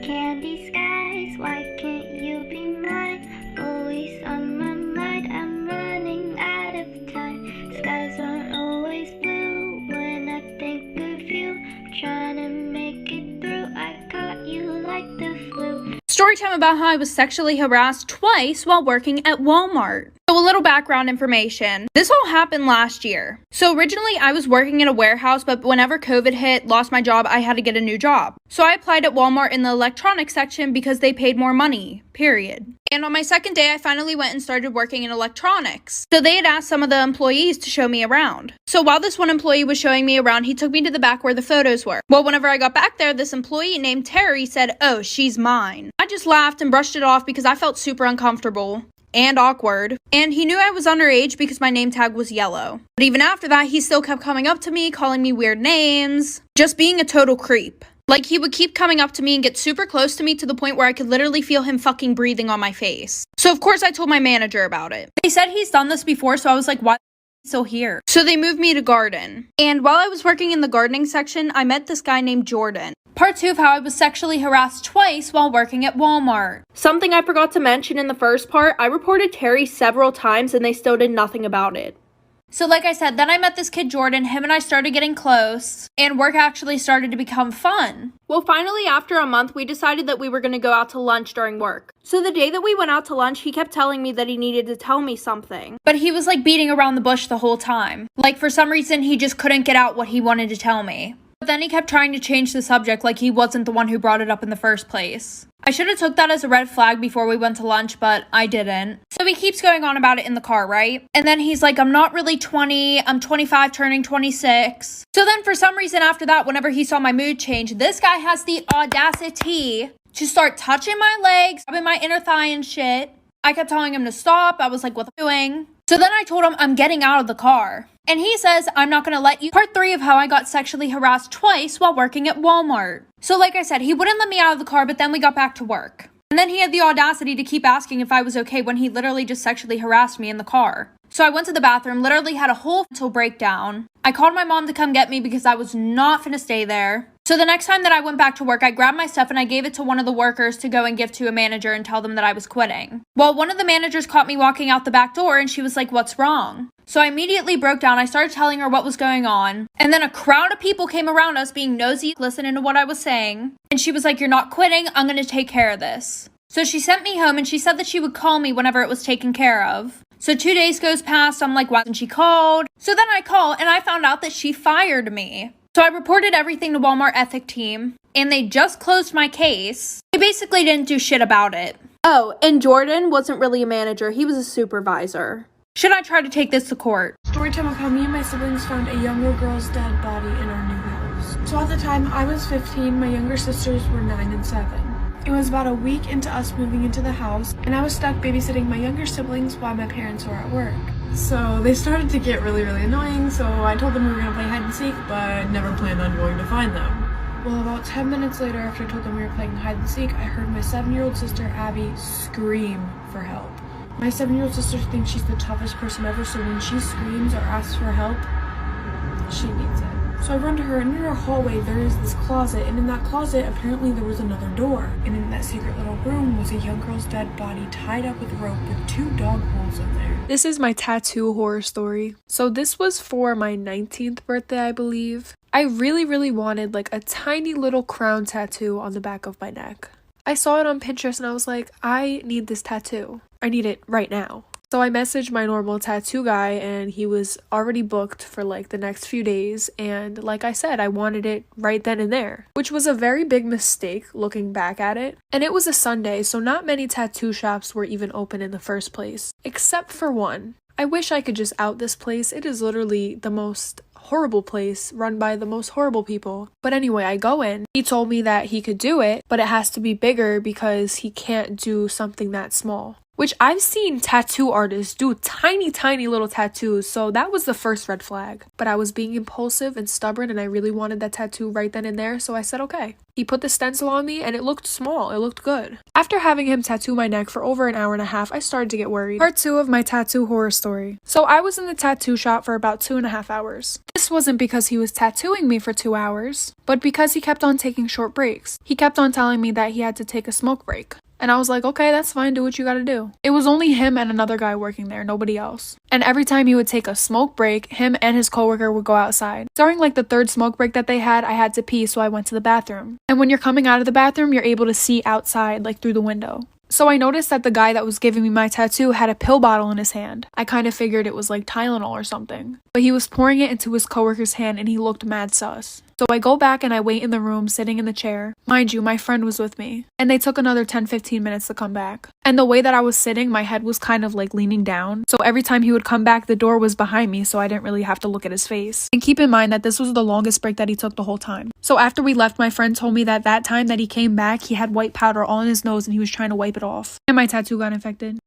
candy skies, why can't you be mine? Always on my mind, I'm running out of time. Skies aren't always blue when I think of you. Trying to make it through, I caught you like the flu. Story time about how I was sexually harassed twice while working at Walmart. So a little background information. This all happened last year. So originally I was working in a warehouse, but whenever COVID hit, lost my job, I had to get a new job. So I applied at Walmart in the electronics section because they paid more money, period. And on my second day, I finally went and started working in electronics. So they had asked some of the employees to show me around. So while this one employee was showing me around, he took me to the back where the photos were. Well, whenever I got back there, this employee named Terry said, "Oh, she's mine." I just laughed and brushed it off because I felt super uncomfortable and awkward. And he knew I was underage because my name tag was yellow. But even after that, he still kept coming up to me, calling me weird names, just being a total creep. Like, he would keep coming up to me and get super close to me to the point where I could literally feel him fucking breathing on my face. So of course I told my manager about it. They said he's done this before, so I was like, why is he still here? So they moved me to garden. And while I was working in the gardening section, I met this guy named Jordan. Part 2 of how I was sexually harassed twice while working at Walmart. Something I forgot to mention in the first part, I reported Terry several times and they still did nothing about it. So like I said, then I met this kid Jordan, him and I started getting close, and work actually started to become fun. Well, finally, after a month, we decided that we were going to go out to lunch during work. So the day that we went out to lunch, he kept telling me that he needed to tell me something. But he was like beating around the bush the whole time. Like for some reason, he just couldn't get out what he wanted to tell me. But then he kept trying to change the subject like he wasn't the one who brought it up in the first place. I should have took that as a red flag before we went to lunch, but I didn't. So he keeps going on about it in the car, right? And then he's like, I'm not really 20, I'm 25 turning 26. So then for some reason after that, whenever he saw my mood change, this guy has the audacity to start touching my legs, rubbing my inner thigh and shit. I kept telling him to stop. I was like, what are you doing? So then I told him I'm getting out of the car. And he says, I'm not going to let you. Part 3 of how I got sexually harassed twice while working at Walmart. So like I said, he wouldn't let me out of the car, but then we got back to work. And then he had the audacity to keep asking if I was okay when he literally just sexually harassed me in the car. So I went to the bathroom, literally had a whole mental breakdown. I called my mom to come get me because I was not finna stay there. So the next time that I went back to work, I grabbed my stuff and I gave it to one of the workers to go and give to a manager and tell them that I was quitting. Well, one of the managers caught me walking out the back door and she was like, what's wrong? So I immediately broke down. I started telling her what was going on. And then a crowd of people came around us being nosy, listening to what I was saying. And she was like, you're not quitting. I'm going to take care of this. So she sent me home and she said that she would call me whenever it was taken care of. So 2 days goes past. I'm like, why hasn't she called? So then I call and I found out that she fired me. So I reported everything to Walmart ethic team and they just closed my case. They basically didn't do shit about it. Oh, and Jordan wasn't really a manager. He was a supervisor. Should I try to take this to court? Storytime of how me and my siblings found a younger girl's dead body in our new house. So at the time I was 15, my younger sisters were 9 and 7. It was about a week into us moving into the house, and I was stuck babysitting my younger siblings while my parents were at work. So they started to get really annoying, so I told them we were going to play hide and seek, but never planned on going to find them. Well, about 10 minutes later, after I told them we were playing hide and seek, I heard my 7-year-old sister, Abby, scream for help. My 7-year-old sister thinks she's the toughest person ever, so when she screams or asks for help, she needs it. So I run to her, and in her hallway there is this closet, and in that closet apparently there was another door. And in that secret little room was a young girl's dead body tied up with rope with 2 dog holes in there. This is my tattoo horror story. So this was for my 19th birthday, I believe. I really wanted like a tiny little crown tattoo on the back of my neck. I saw it on Pinterest and I was like, I need this tattoo. I need it right now. So I messaged my normal tattoo guy and he was already booked for like the next few days, and like I said, I wanted it right then and there, which was a very big mistake looking back at it. And it was a Sunday, so not many tattoo shops were even open in the first place, except for one. I wish I could just out this place. It is literally the most horrible place run by the most horrible people. But anyway, I go in. He told me that he could do it, but it has to be bigger because he can't do something that small. which I've seen tattoo artists do tiny little tattoos, so that was the first red flag. But I was being impulsive and stubborn and I really wanted that tattoo right then and there, so I said okay. He put the stencil on me and it looked small, it looked good. After having him tattoo my neck for over an hour and a half, I started to get worried. Part 2 of my tattoo horror story. So I was in the tattoo shop for about 2.5 hours. This wasn't because he was tattooing me for 2 hours, but because he kept on taking short breaks. He kept on telling me that he had to take a smoke break. And I was like, okay, that's fine, do what you gotta do. It was only him and another guy working there, nobody else. And every time he would take a smoke break, him and his coworker would go outside. During like the third smoke break that they had, I had to pee, so I went to the bathroom. And when you're coming out of the bathroom, you're able to see outside, like through the window. So I noticed that the guy that was giving me my tattoo had a pill bottle in his hand. I kind of figured it was like Tylenol or something. But he was pouring it into his coworker's hand and he looked mad sus. So I go back and I wait in the room, sitting in the chair. Mind you, my friend was with me. And they took another 10-15 minutes to come back. And the way that I was sitting, my head was kind of like leaning down. So every time he would come back, the door was behind me, so I didn't really have to look at his face. And keep in mind that this was the longest break that he took the whole time. So after we left, my friend told me that time that he came back, he had white powder all in his nose and he was trying to wipe it off. And my tattoo got infected.